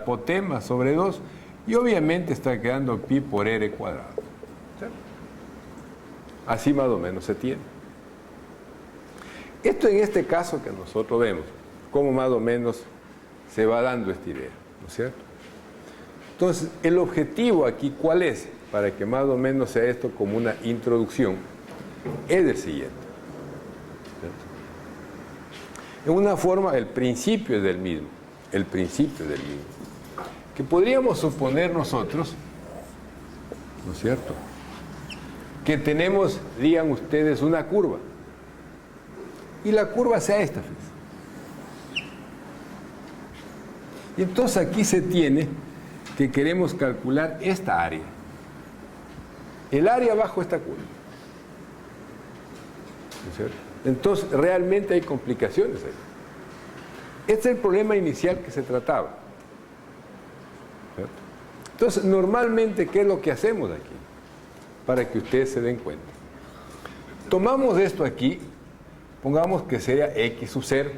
apotema sobre 2 y obviamente está quedando pi por r cuadrado. ¿Sí? Así más o menos se tiene. Esto en este caso que nosotros vemos, cómo más o menos se va dando esta idea, ¿no es cierto? Entonces, el objetivo aquí, ¿cuál es? Para que más o menos sea esto como una introducción, es el siguiente. ¿Cierto? En una forma, el principio es del mismo. El principio es del mismo. Que podríamos suponer nosotros, ¿no es cierto?, que tenemos, digan ustedes, una curva. Y la curva sea esta, fíjense. Y entonces aquí se tiene que queremos calcular esta área. El área bajo esta curva. ¿No es cierto? Entonces, realmente hay complicaciones ahí. Este es el problema inicial que se trataba. ¿Cierto? Entonces, normalmente, ¿qué es lo que hacemos aquí? Para que ustedes se den cuenta. Tomamos esto aquí, pongamos que sea x sub 0.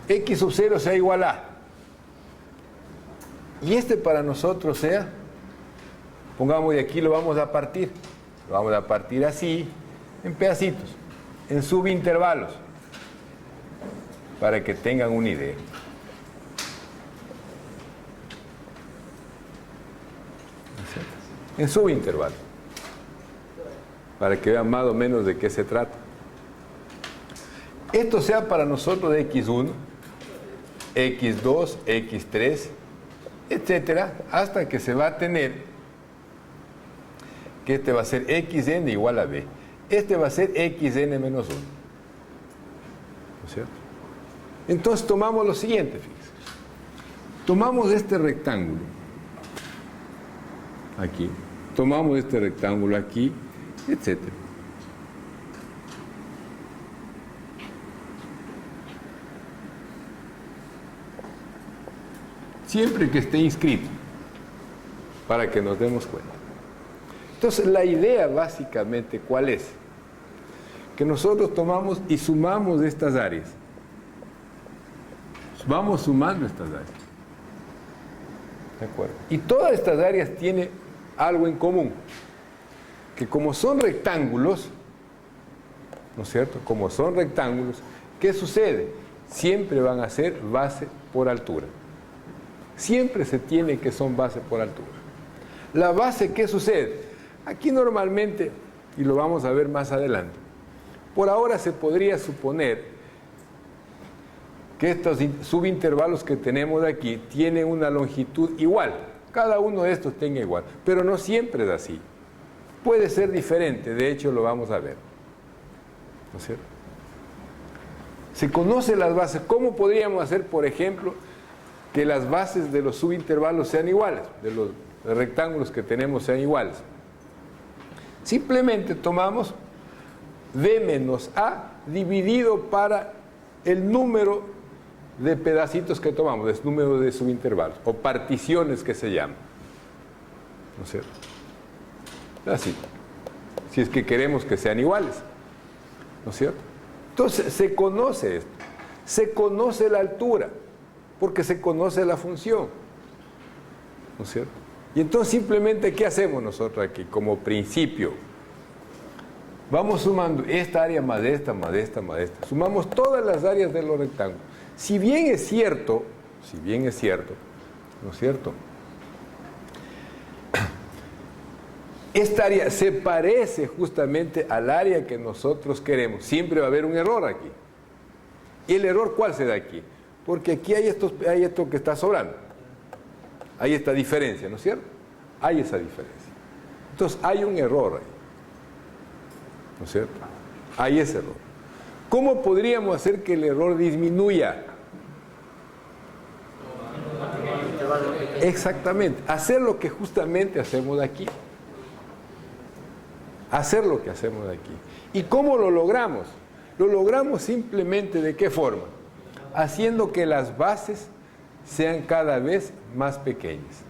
X sub 0 sea igual a. Y este para nosotros sea, pongamos de aquí, lo vamos a partir. Lo vamos a partir así, en pedacitos, en subintervalos, para que tengan una idea. En subintervalos, para que vean más o menos de qué se trata. Esto sea para nosotros de x1, x2, x3, etcétera, hasta que se va a tener que este va a ser xn igual a b. Este va a ser xn menos 1. ¿No es cierto? Entonces tomamos lo siguiente, fíjense. Tomamos este rectángulo aquí, tomamos este rectángulo aquí, etcétera. Siempre que esté inscrito, para que nos demos cuenta. Entonces, la idea básicamente, ¿cuál es? Que nosotros tomamos y sumamos estas áreas. Vamos sumando estas áreas. ¿De acuerdo? Y todas estas áreas tienen algo en común. Que como son rectángulos, ¿no es cierto? Como son rectángulos, ¿qué sucede? Siempre van a ser base por altura. Siempre se tiene que son base por altura. La base, ¿qué sucede? Aquí normalmente, y lo vamos a ver más adelante, por ahora se podría suponer que estos subintervalos que tenemos aquí tienen una longitud igual. Cada uno de estos tenga igual, pero no siempre es así. Puede ser diferente, de hecho lo vamos a ver. ¿No es cierto? Se conocen las bases. ¿Cómo podríamos hacer, por ejemplo, que las bases de los subintervalos sean iguales, de los rectángulos que tenemos sean iguales? Simplemente tomamos b menos a dividido para el número de pedacitos que tomamos, el número de subintervalos, o particiones que se llaman. ¿No es cierto? Así. Si es que queremos que sean iguales. ¿No es cierto? Entonces, se conoce esto. Se conoce la altura, porque se conoce la función. ¿No es cierto? Y entonces simplemente, ¿qué hacemos nosotros aquí? Como principio, vamos sumando esta área más esta, más esta, más esta. Sumamos todas las áreas de los rectángulos. Si bien es cierto, ¿no es cierto? Esta área se parece justamente al área que nosotros queremos. Siempre va a haber un error aquí. ¿Y el error cuál se da aquí? Porque aquí hay esto que está sobrando. Hay esta diferencia, ¿no es cierto? Hay esa diferencia. Entonces, hay un error ahí. ¿No es cierto? Hay ese error. ¿Cómo podríamos hacer que el error disminuya? Exactamente. Hacer lo que justamente hacemos aquí. Hacer lo que hacemos aquí. ¿Y cómo lo logramos? Lo logramos simplemente ¿de qué forma? Haciendo que las bases sean cada vez más pequeñas.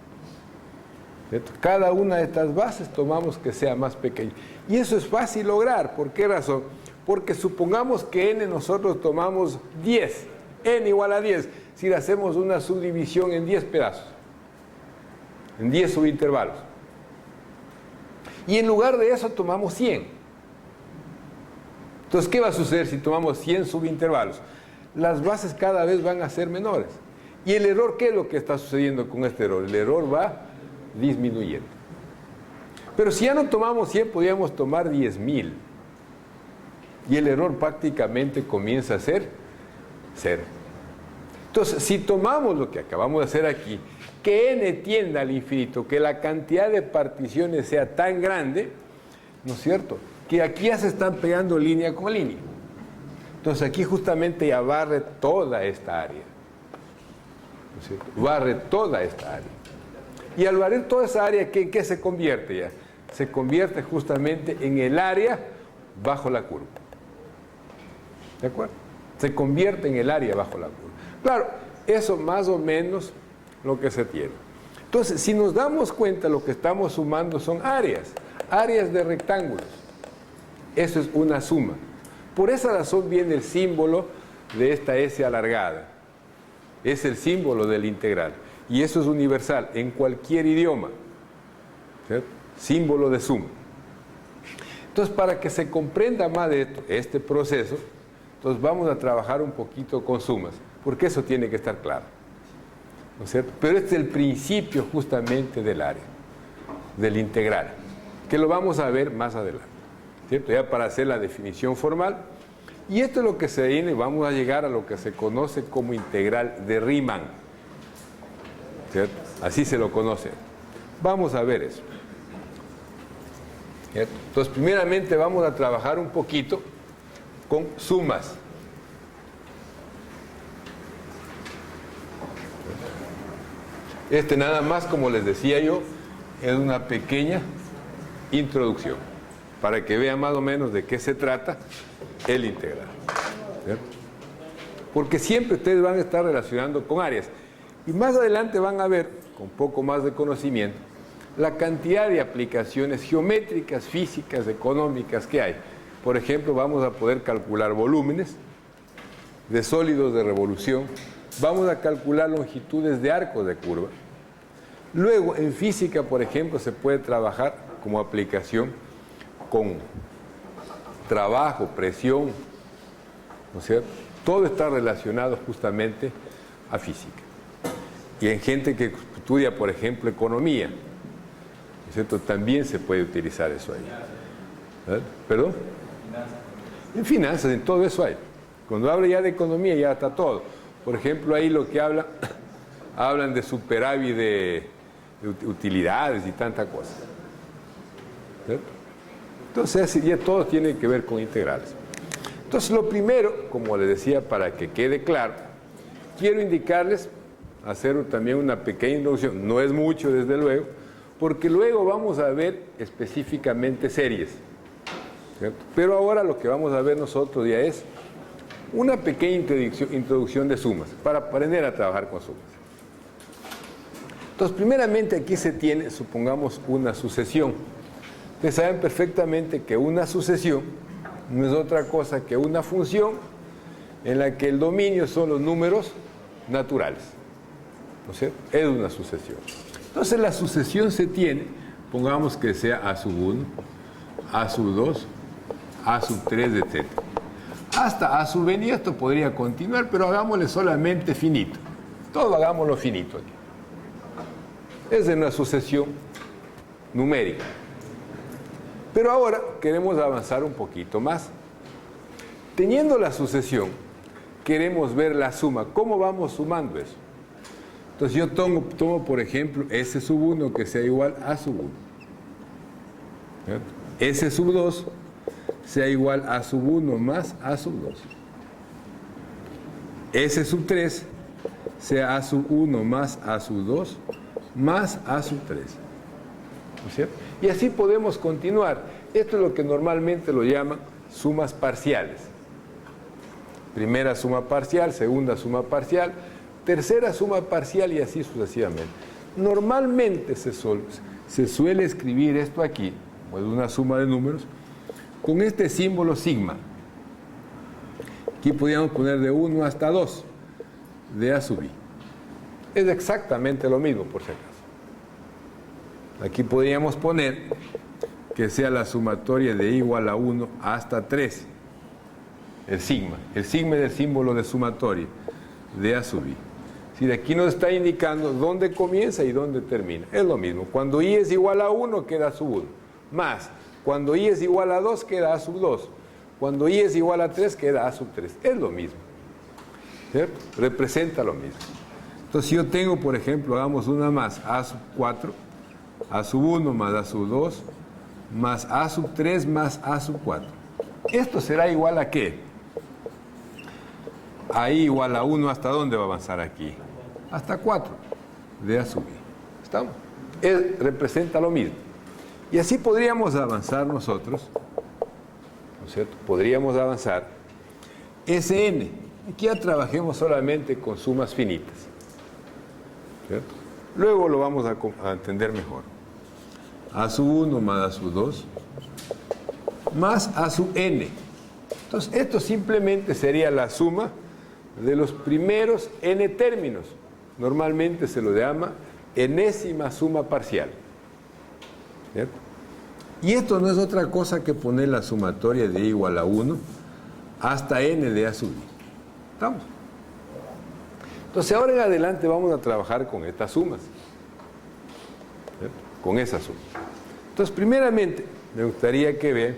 ¿Cierto? Cada una de estas bases tomamos que sea más pequeña. Y eso es fácil lograr. ¿Por qué razón? Porque supongamos que n nosotros tomamos 10. N igual a 10. si hacemos una subdivisión en 10 pedazos, en 10 subintervalos. Y en lugar de eso tomamos 100. Entonces, ¿qué va a suceder si tomamos 100 subintervalos? Las bases cada vez van a ser menores. ¿Y el error qué es lo que está sucediendo con este error? El error va disminuyendo. Pero si ya no tomamos 100, podríamos tomar 10.000. Y el error prácticamente comienza a ser 0. Entonces, si tomamos lo que acabamos de hacer aquí, que n tienda al infinito, que la cantidad de particiones sea tan grande, ¿no es cierto?, que aquí ya se están pegando línea con línea. Entonces aquí justamente ya barre toda esta área. ¿No es cierto? Barre toda esta área. Y al barrer toda esa área, ¿en qué se convierte ya? Se convierte justamente en el área bajo la curva. ¿De acuerdo? Se convierte en el área bajo la curva. Claro, eso más o menos lo que se tiene. Entonces, si nos damos cuenta, lo que estamos sumando son áreas de rectángulos. Eso es una suma. Por esa razón viene el símbolo de esta S alargada. Es el símbolo del integral. Y eso es universal en cualquier idioma. ¿Cierto? Símbolo de suma. Entonces, para que se comprenda más de este proceso, entonces vamos a trabajar un poquito con sumas, porque eso tiene que estar claro. ¿No es cierto? Pero este es el principio justamente del área, del integral, que lo vamos a ver más adelante. ¿Cierto? Ya para hacer la definición formal. Y esto es lo que se viene, vamos a llegar a lo que se conoce como integral de Riemann. ¿Cierto? Así se lo conoce. Vamos a ver eso. ¿Cierto? Entonces, primeramente vamos a trabajar un poquito con sumas. Nada más, como les decía yo, es una pequeña introducción, para que vean más o menos de qué se trata el integral. ¿Cierto? Porque siempre ustedes van a estar relacionando con áreas. Y más adelante van a ver, con poco más de conocimiento, la cantidad de aplicaciones geométricas, físicas, económicas que hay. Por ejemplo, vamos a poder calcular volúmenes de sólidos de revolución. Vamos a calcular longitudes de arcos de curva. Luego, en física, por ejemplo, se puede trabajar como aplicación con trabajo, presión, ¿no es cierto? Todo está relacionado justamente a física. Y en gente que estudia, por ejemplo, economía, ¿no es cierto?, también se puede utilizar eso ahí. ¿Verdad? ¿Perdón? En finanzas, en todo eso hay. Cuando habla ya de economía, ya está todo. Por ejemplo, ahí lo que hablan de superávit de utilidades y tanta cosa. ¿Cierto? Entonces, ya todo tiene que ver con integrales. Entonces, lo primero, como les decía, para que quede claro, quiero indicarles, hacer también una pequeña introducción. No es mucho, desde luego, porque luego vamos a ver específicamente series. ¿Cierto? Pero ahora lo que vamos a ver nosotros ya es una pequeña introducción de sumas, para aprender a trabajar con sumas. Entonces, primeramente aquí se tiene, supongamos, una sucesión. Ustedes saben perfectamente que una sucesión no es otra cosa que una función en la que el dominio son los números naturales. ¿No es cierto? Es una sucesión. Entonces, la sucesión se tiene, pongamos que sea A sub 1, A sub 2, A sub 3, etc. Hasta A sub n, y esto podría continuar, pero hagámosle solamente finito. Todo hagámoslo finito aquí. Es de una sucesión numérica. Pero ahora queremos avanzar un poquito más. Teniendo la sucesión, queremos ver la suma. ¿Cómo vamos sumando eso? Entonces yo tomo por ejemplo, S sub 1 que sea igual a sub 1. ¿Cierto? S sub 2 sea igual a sub 1 más a sub 2. S sub 3 sea a sub 1 más a sub 2 más a sub 3. ¿No es cierto? Y así podemos continuar. Esto es lo que normalmente lo llaman sumas parciales. Primera suma parcial, segunda suma parcial, tercera suma parcial y así sucesivamente. Normalmente se suele escribir esto aquí, pues una suma de números, con este símbolo sigma. Aquí podríamos poner de 1 hasta 2. de A sub i. Es exactamente lo mismo, por si acaso. Aquí podríamos poner que sea la sumatoria de i igual a 1 hasta 3. El sigma. El sigma es el símbolo de sumatoria de A sub i. Si aquí nos está indicando dónde comienza y dónde termina. Es lo mismo. Cuando i es igual a 1, queda A sub 1. Más, cuando i es igual a 2, queda A sub 2. Cuando i es igual a 3, queda A sub 3. Es lo mismo. ¿Cierto? Representa lo mismo. Entonces, si yo tengo, por ejemplo, hagamos una más, A sub 4, A sub 1 más A sub 2, más A sub 3 más A sub 4. Esto será igual a ¿qué? A i igual a 1, ¿hasta dónde va a avanzar aquí? Hasta 4 de A sub i. ¿Estamos? Representa lo mismo. Y así podríamos avanzar nosotros, ¿no es cierto? Podríamos avanzar Sn. Aquí ya trabajemos solamente con sumas finitas, ¿cierto? Luego lo vamos a entender mejor. A sub 1 más A sub 2 más A sub n. Entonces, esto simplemente sería la suma de los primeros n términos. Normalmente se lo llama enésima suma parcial. ¿Cierto? Y esto no es otra cosa que poner la sumatoria de i igual a 1 hasta n de A sub i. ¿Estamos? Entonces, ahora en adelante vamos a trabajar con estas sumas. ¿Cierto? Con esas sumas. Entonces, primeramente, me gustaría que vean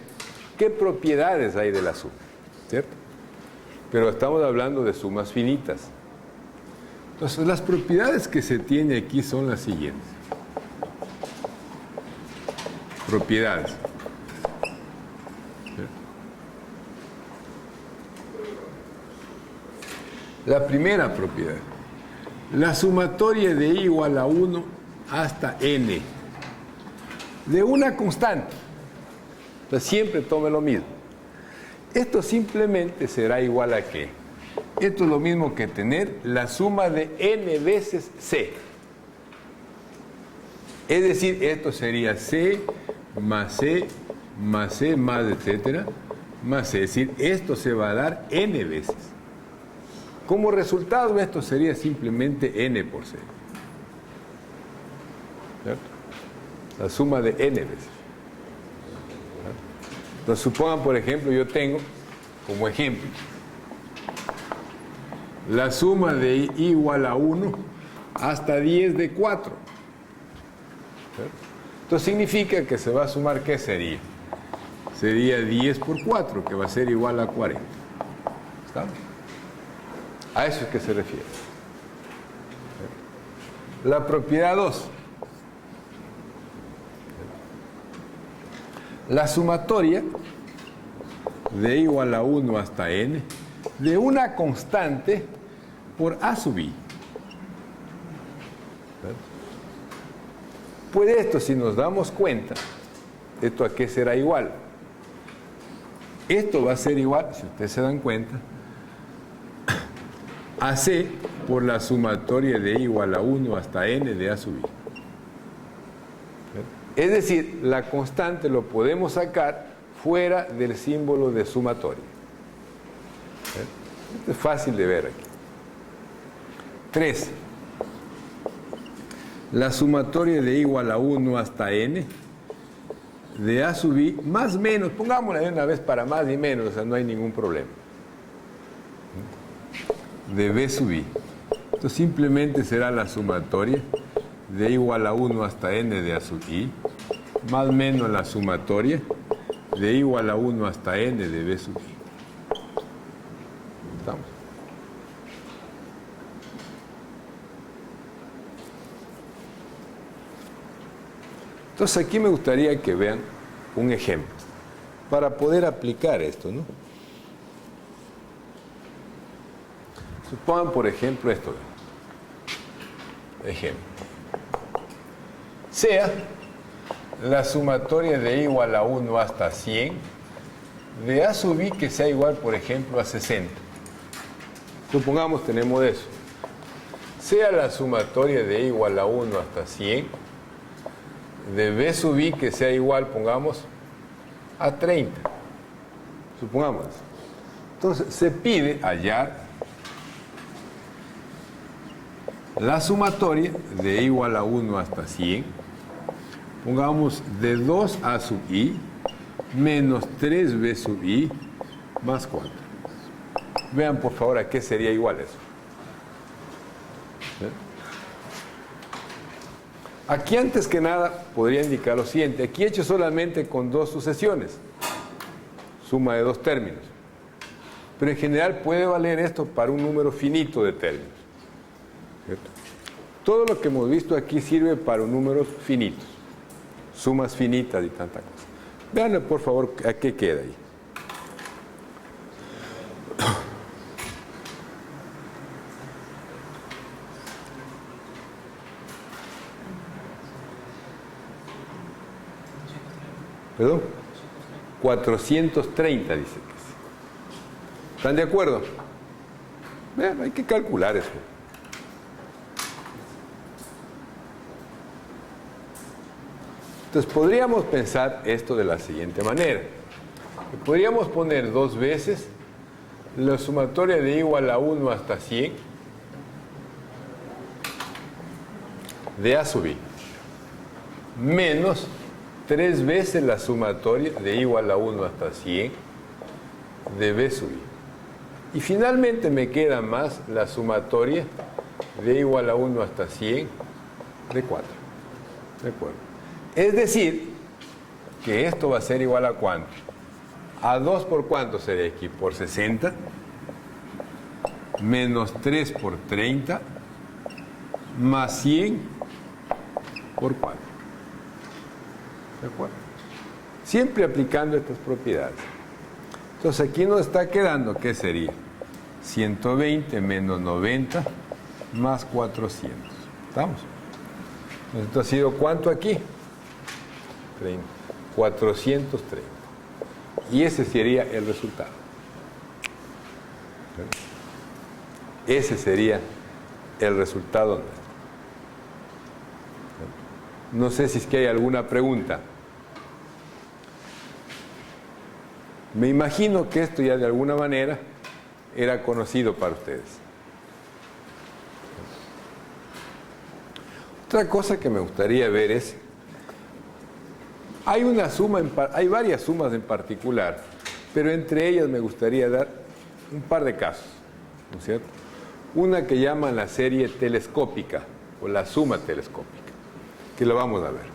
qué propiedades hay de la suma. ¿Cierto? Pero estamos hablando de sumas finitas. Entonces, las propiedades que se tiene aquí son las siguientes. Propiedades. ¿Cierto? La primera propiedad. La sumatoria de i igual a 1 hasta n. De una constante. Entonces, siempre tome lo mismo. Esto simplemente será igual a ¿qué? Esto es lo mismo que tener la suma de n veces c. Es decir, esto sería c más c más c más etcétera más c. Es decir, esto se va a dar n veces. Como resultado, esto sería simplemente n por c. ¿Cierto? La suma de n veces. Entonces, supongan, por ejemplo, yo tengo, como ejemplo, la suma de i igual a 1 hasta 10 de 4. ¿Cierto? Entonces, significa que se va a sumar, ¿qué sería? Sería 10 por 4, que va a ser igual a 40. ¿Estamos? A eso es que se refiere. ¿Cierto? La propiedad 2. La sumatoria de i igual a 1 hasta n de una constante por A sub i. Pues esto, si nos damos cuenta, ¿esto a qué será igual? Esto va a ser igual, si ustedes se dan cuenta, a c por la sumatoria de i igual a 1 hasta n de A sub i. Es decir, la constante lo podemos sacar fuera del símbolo de sumatoria. Esto es fácil de ver aquí. 3. La sumatoria de i igual a 1 hasta n de A sub i más menos, pongámosla de una vez para más y menos, o sea, no hay ningún problema. De B sub i. Esto simplemente será la sumatoria de i igual a 1 hasta n de A sub i, más menos la sumatoria de i igual a 1 hasta n de B sub i. ¿Estamos? Entonces, aquí me gustaría que vean un ejemplo para poder aplicar esto, ¿no? Supongan, por ejemplo, esto. Ejemplo. Sea la sumatoria de i igual a 1 hasta 100 de A sub i que sea igual, por ejemplo, a 60. Supongamos tenemos eso. Sea la sumatoria de i igual a 1 hasta 100 de B sub i que sea igual, pongamos, a 30. Supongamos. Entonces, se pide hallar la sumatoria de igual a 1 hasta 100, pongamos de 2 a sub i menos 3b sub i más 4. Vean por favor a qué sería igual eso. Aquí antes que nada podría indicar lo siguiente. Aquí he hecho solamente con dos sucesiones, suma de dos términos. Pero en general puede valer esto para un número finito de términos. ¿Cierto? Todo lo que hemos visto aquí sirve para números finitos, sumas finitas y tanta cosa. Vean por favor a qué queda ahí. ¿Perdón? 430 dice que sí. ¿Están de acuerdo? Vean, hay que calcular eso. Entonces podríamos pensar esto de la siguiente manera. Podríamos poner dos veces la sumatoria de igual a 1 hasta 100 de a sub i menos 3 veces la sumatoria de igual a 1 hasta 100 de b sub i. Y finalmente me queda más la sumatoria de igual a 1 hasta 100 de 4. ¿De acuerdo? Es decir, que esto va a ser igual a ¿cuánto? A 2 por ¿cuánto sería aquí? Por 60 menos 3 por 30 más 100 por 4. ¿De acuerdo? Siempre aplicando estas propiedades. Entonces aquí nos está quedando, ¿qué sería? 120 menos 90 más 400. ¿Estamos? Entonces esto ha sido ¿cuánto aquí? 430. Y ese sería el resultado. Ese sería el resultado. No sé si es que hay alguna pregunta. Me imagino que esto ya de alguna manera era conocido para ustedes. Otra cosa que me gustaría ver es, hay varias sumas en particular, pero entre ellas me gustaría dar un par de casos, ¿no es cierto? Una que llaman la serie telescópica o la suma telescópica, que lo vamos a ver.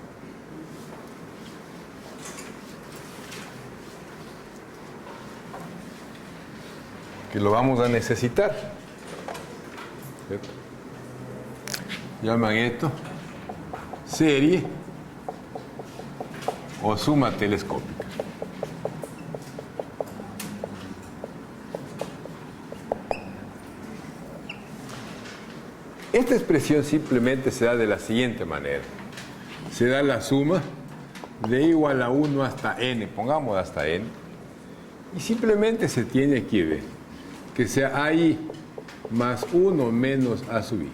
Que lo vamos a necesitar, ¿cierto? Llaman esto serie o suma telescópica. Esta expresión simplemente se da de la siguiente manera. Se da la suma de igual a 1 hasta n, pongamos hasta n, y simplemente se tiene que ver que sea AI más 1 menos a sub i.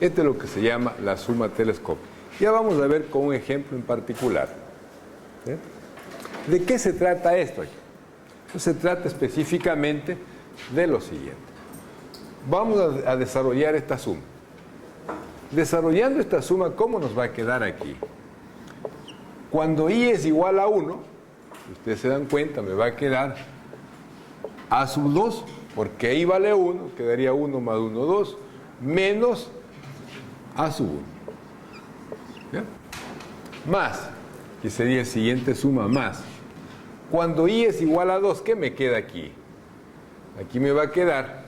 Esto es lo que se llama la suma telescópica. Ya vamos a ver con un ejemplo en particular. ¿Sí? ¿De qué se trata esto aquí? Pues se trata específicamente de lo siguiente. Vamos a desarrollar esta suma. Desarrollando esta suma, ¿cómo nos va a quedar aquí? Cuando i es igual a 1, ustedes se dan cuenta, me va a quedar a sub 2, porque i vale 1, quedaría 1 más 1, 2, menos a sub 1. ¿Ya? Más, que sería la siguiente suma, más. Cuando i es igual a 2, ¿qué me queda aquí? Aquí me va a quedar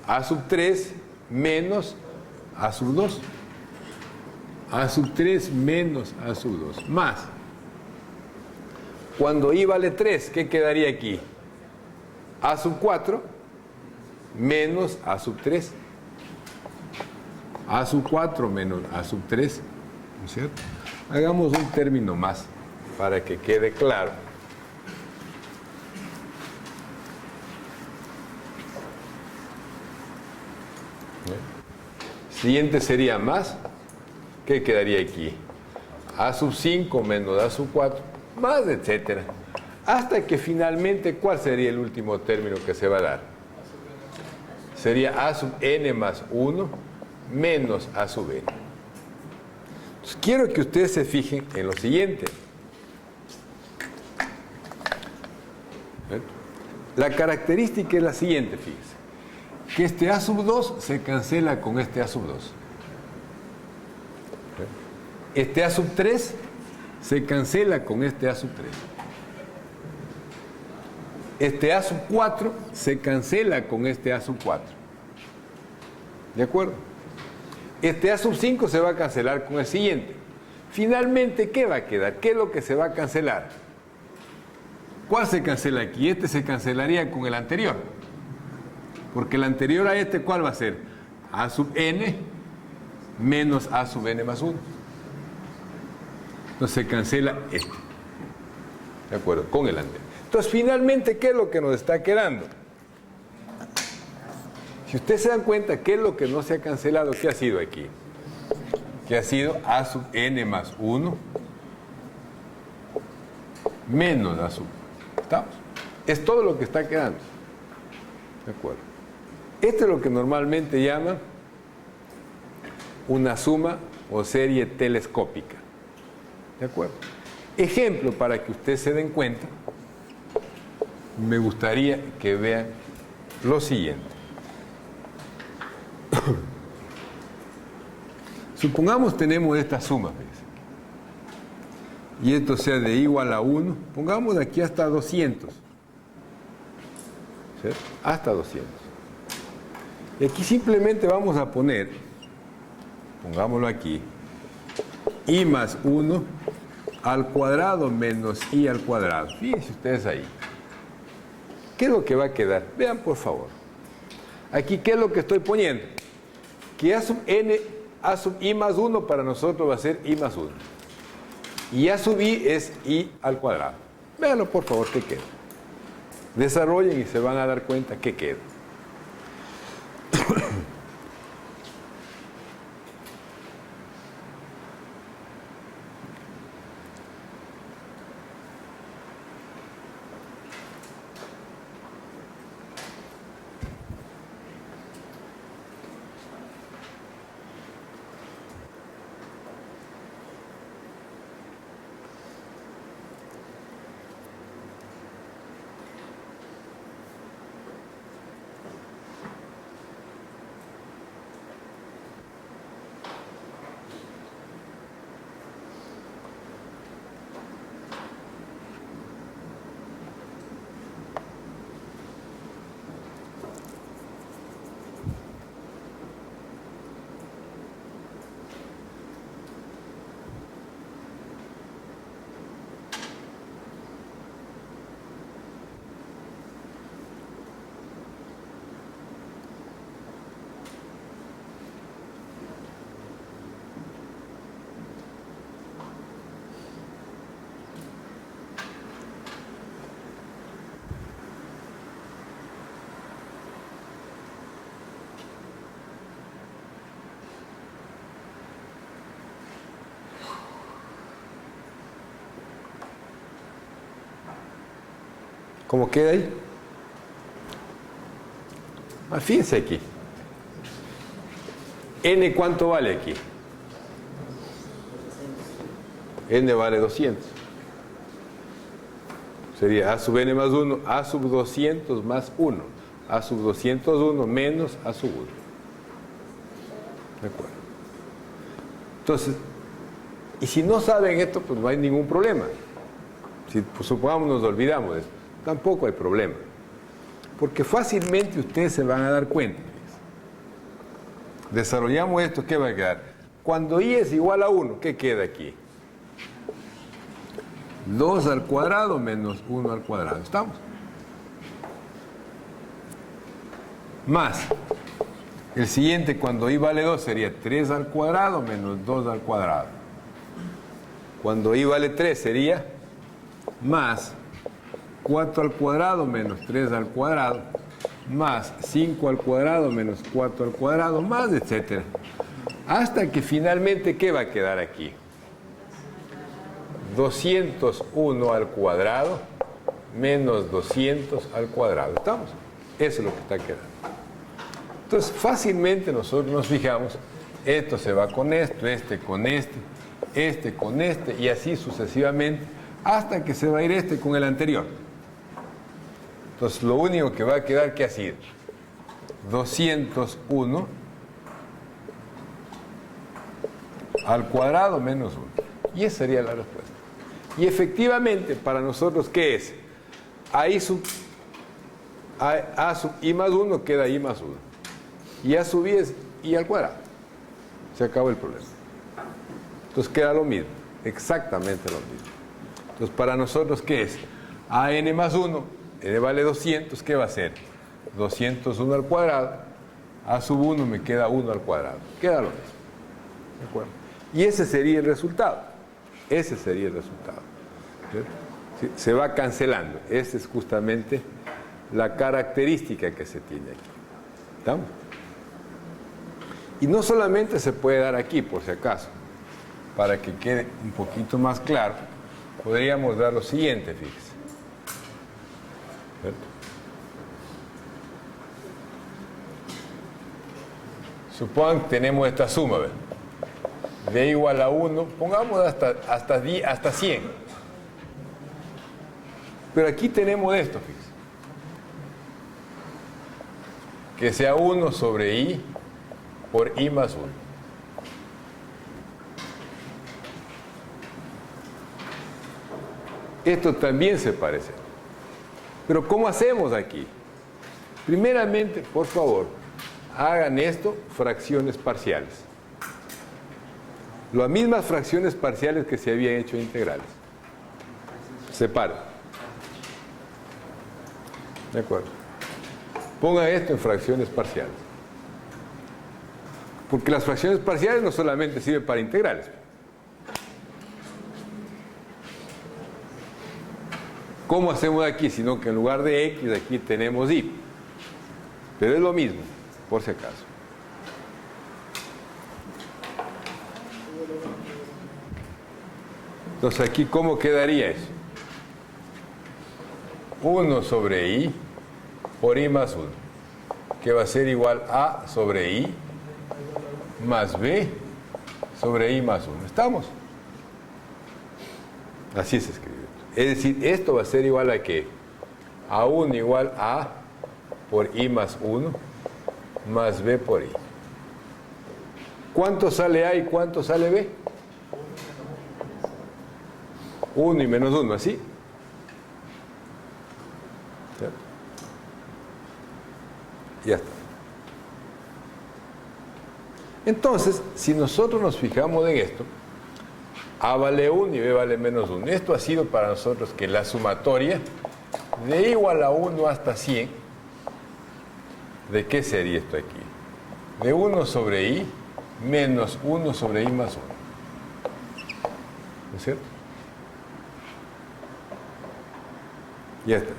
a sub 3 menos a sub 2. A sub 3 menos a sub 2. Más. Cuando i vale 3, ¿qué quedaría aquí? A sub 4 menos a sub 3. A sub 4 menos a sub 3. ¿No es cierto? Hagamos un término más para que quede claro. Siguiente sería más. ¿Qué quedaría aquí? A sub 5 menos a sub 4, más, etcétera. Hasta que finalmente, ¿cuál sería el último término que se va a dar? sería a sub n más 1 menos a sub n. Entonces, quiero que ustedes se fijen en lo siguiente. La característica es la siguiente, fíjense. Que este a sub 2 se cancela con este a sub 2. Este a sub 3 se cancela con este a sub 3. Este a sub 4 se cancela con este a sub 4. ¿De acuerdo? Este a sub 5 se va a cancelar con el siguiente. Finalmente, ¿qué va a quedar? ¿Qué es lo que se va a cancelar? ¿Cuál se cancela aquí? Este se cancelaría con el anterior. Porque el anterior a este, ¿cuál va a ser? A sub n menos a sub n más 1. Entonces se cancela este. ¿De acuerdo? Con el anterior. Entonces, finalmente, ¿qué es lo que nos está quedando? Si ustedes se dan cuenta, ¿qué es lo que no se ha cancelado? ¿Qué ha sido aquí? Que ha sido a sub n más 1 menos a sub. ¿Estamos? Es todo lo que está quedando. ¿De acuerdo? Esto es lo que normalmente llaman una suma o serie telescópica. ¿De acuerdo? Ejemplo para que ustedes se den cuenta, me gustaría que vean lo siguiente. Supongamos tenemos esta suma, ¿ves? Y esto sea de igual a 1, pongamos de aquí hasta 200. ¿Sí? Hasta 200. Y aquí simplemente vamos a poner, pongámoslo aquí, i más 1 al cuadrado menos i al cuadrado. Fíjense ustedes ahí. ¿Qué es lo que va a quedar? Vean, por favor. Aquí, ¿qué es lo que estoy poniendo? Que a sub n, a sub i más 1 para nosotros va a ser i más 1. Y a sub i es i al cuadrado. Véanlo, por favor, ¿qué queda? Desarrollen y se van a dar cuenta qué queda. ¿Cómo queda ahí? Fíjense aquí. N, ¿cuánto vale aquí? N vale 200. Sería a sub n más 1, a sub 200 más 1. A sub 201 menos a sub 1. ¿De acuerdo? Entonces, y si no saben esto, pues no hay ningún problema. Si pues, supongamos nos olvidamos de esto, tampoco hay problema. Porque fácilmente ustedes se van a dar cuenta. Desarrollamos esto, ¿qué va a quedar? Cuando i es igual a 1, ¿qué queda aquí? 2 al cuadrado menos 1 al cuadrado. ¿Estamos? Más. El siguiente, cuando i vale 2, sería 3 al cuadrado menos 2 al cuadrado. Cuando i vale 3, sería más 4 al cuadrado menos 3 al cuadrado, más 5 al cuadrado menos 4 al cuadrado, más, etcétera. Hasta que finalmente, ¿qué va a quedar aquí? 201 al cuadrado menos 200 al cuadrado. ¿Estamos? Eso es lo que está quedando. Entonces, fácilmente nosotros nos fijamos, esto se va con esto, este con este con este, y así sucesivamente, hasta que se va a ir este con el anterior. Entonces, lo único que va a quedar, ¿qué ha sido? 201 al cuadrado menos 1. Y esa sería la respuesta. Y efectivamente, para nosotros, ¿qué es? A sub i más 1 queda i más 1. Y a sub i es i al cuadrado. Se acabó el problema. Entonces queda lo mismo, exactamente lo mismo. Entonces, para nosotros, ¿qué es? A n más 1, n vale 200, ¿qué va a ser? 201 al cuadrado, a sub 1 me queda 1 al cuadrado. Queda lo mismo. ¿De acuerdo? Y ese sería el resultado. Ese sería el resultado. ¿Sí? Se va cancelando. Esa es justamente la característica que se tiene aquí. ¿Estamos? Y no solamente se puede dar aquí, por si acaso. Para que quede un poquito más claro, podríamos dar lo siguiente, fíjese. ¿Cierto? Supongan que tenemos esta suma, ¿ven? D igual a 1, pongamos hasta 100. Pero aquí tenemos esto, fíjense. Que sea 1 sobre i por i más 1. Esto también se parece. Pero ¿cómo hacemos aquí? Primeramente, por favor, hagan esto fracciones parciales. Las mismas fracciones parciales que se habían hecho integrales. Separen. ¿De acuerdo? Pongan esto en fracciones parciales. Porque las fracciones parciales no solamente sirven para integrales. ¿Cómo hacemos aquí? Sino que en lugar de x, aquí tenemos y. Pero es lo mismo, por si acaso. Entonces aquí, ¿cómo quedaría eso? 1 sobre i por i más 1, que va a ser igual a sobre i más b sobre i más 1. ¿Estamos? Así se escribe. Es decir, esto va a ser igual a ¿qué? A 1 igual a por i más 1 más b por i. ¿Cuánto sale a y cuánto sale b? 1 y menos 1, ¿así? ¿Cierto? Ya está. Entonces, si nosotros nos fijamos en esto, a vale 1 y b vale menos 1. Esto ha sido para nosotros que la sumatoria de igual a 1 hasta 100, ¿de qué sería esto aquí? De 1 sobre i menos 1 sobre i más 1. ¿No es cierto? Ya está.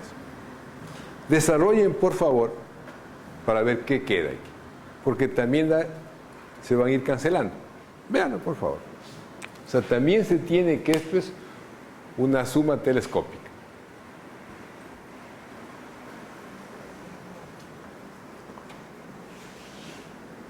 Desarrollen, por favor, para ver qué queda aquí. Porque también se van a ir cancelando. Véanlo, por favor. O sea, también se tiene que esto es una suma telescópica.